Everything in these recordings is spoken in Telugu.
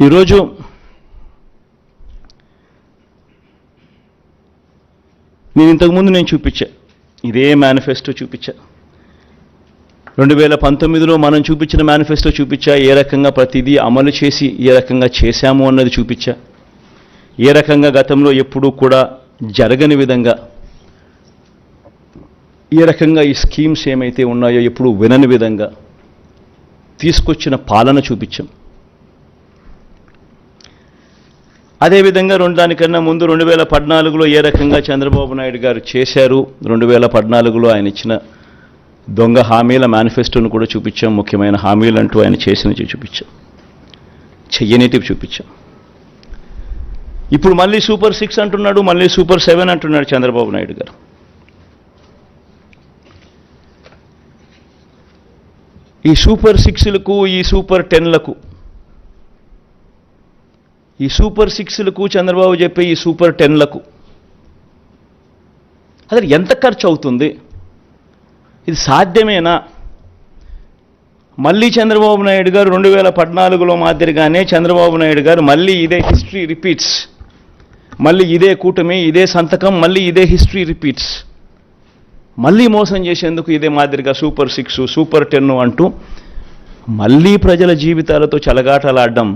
ఈరోజు నేను ఇంతకుముందు చూపించా, ఇదే మేనిఫెస్టో చూపించా. 2019లో మనం చూపించిన మేనిఫెస్టో చూపించా. ఏ రకంగా ప్రతిదీ అమలు చేసి ఏ రకంగా చేశాము అన్నది చూపించా. ఏ రకంగా గతంలో ఎప్పుడూ కూడా జరగని విధంగా ఏ రకంగా ఈ స్కీమ్స్ ఏమైతే ఉన్నాయో ఎప్పుడు వినని విధంగా తీసుకొచ్చిన పాలన చూపించాం. అదేవిధంగా దానికన్నా ముందు 2014లో ఏ రకంగా చంద్రబాబు నాయుడు గారు చేశారు, 2014లో ఆయన ఇచ్చిన దొంగ హామీల మేనిఫెస్టోను కూడా చూపించాం. ముఖ్యమైన హామీలు అంటూ ఆయన చేసినవి చూపించాం, చెయ్యనిటివి చూపించాం. ఇప్పుడు మళ్ళీ సూపర్ 6 అంటున్నాడు, మళ్ళీ సూపర్ 7 అంటున్నాడు చంద్రబాబు నాయుడు గారు. ఈ సూపర్ 6లకు ఈ సూపర్ 10లకు, ఈ సూపర్ 6లకు చంద్రబాబు చెప్పే ఈ సూపర్ 10లకు అసలు ఎంత ఖర్చు అవుతుంది? ఇది సాధ్యమేనా? మళ్ళీ చంద్రబాబు నాయుడు గారు 2014లో మాదిరిగానే చంద్రబాబు నాయుడు గారు మళ్ళీ ఇదే హిస్టరీ రిపీట్స్, మళ్ళీ ఇదే కూటమి, ఇదే సంతకం, మళ్ళీ ఇదే హిస్టరీ రిపీట్స్, మళ్ళీ మోసం చేసేందుకు ఇదే మాదిరిగా సూపర్ 6 సూపర్ 10 అంటూ మళ్ళీ ప్రజల జీవితాలతో చెలగాటలాడడం,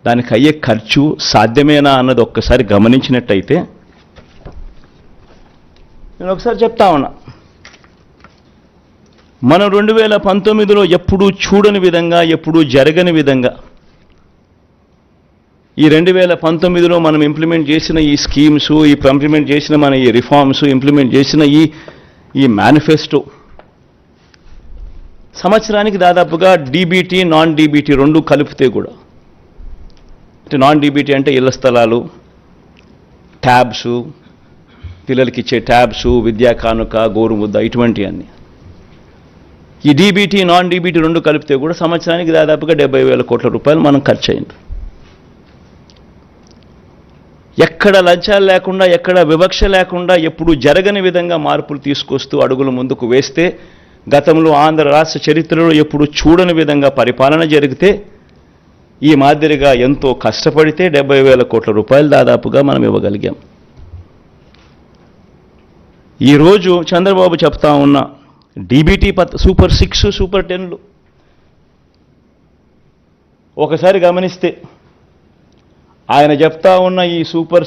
దానికి అయ్యే ఖర్చు సాధ్యమేనా అన్నది ఒక్కసారి గమనించినట్టయితే, నేను ఒకసారి చెప్తా ఉన్నా, మనం 2019లో ఎప్పుడూ చూడని విధంగా, ఎప్పుడూ జరగని విధంగా ఈ 2019లో మనం ఇంప్లిమెంట్ చేసిన ఈ స్కీమ్స్, ఇంప్లిమెంట్ చేసిన మన ఈ రిఫార్మ్స్, ఇంప్లిమెంట్ చేసిన ఈ మేనిఫెస్టో సంవత్సరానికి దాదాపుగా డీబీటీ నాన్ డీబీటీ రెండు కలిపితే కూడా, అంటే నాన్ డీబీటీ అంటే ఇళ్ల స్థలాలు, ట్యాబ్స్, పిల్లలకి ఇచ్చే ట్యాబ్స్, విద్యా కానుక, గోరుముద్ద, ఇటువంటి అన్నీ, ఈ డీబీటీ నాన్ డీబీటీ రెండు కలిపితే కూడా సంవత్సరానికి దాదాపుగా 70,000 కోట్ల రూపాయలు మనం ఖర్చు అయింది. ఎక్కడ లంచాలు లేకుండా, ఎక్కడ వివక్ష లేకుండా, ఎప్పుడు జరగని విధంగా మార్పులు తీసుకొస్తూ అడుగులు ముందుకు వేస్తే, గతంలో ఆంధ్ర రాష్ట్ర చరిత్రలో ఎప్పుడు చూడని విధంగా పరిపాలన జరిగితే, ఈ మాదిరిగా ఎంతో కష్టపడితే 70,000 కోట్ల రూపాయలు దాదాపుగా మనం ఇవ్వగలిగాం. ఈరోజు చంద్రబాబు చెప్తా ఉన్న డీబీటీ సూపర్ 6 సూపర్ 10లు ఒకసారి గమనిస్తే, ఆయన చెప్తా ఉన్న ఈ సూపర్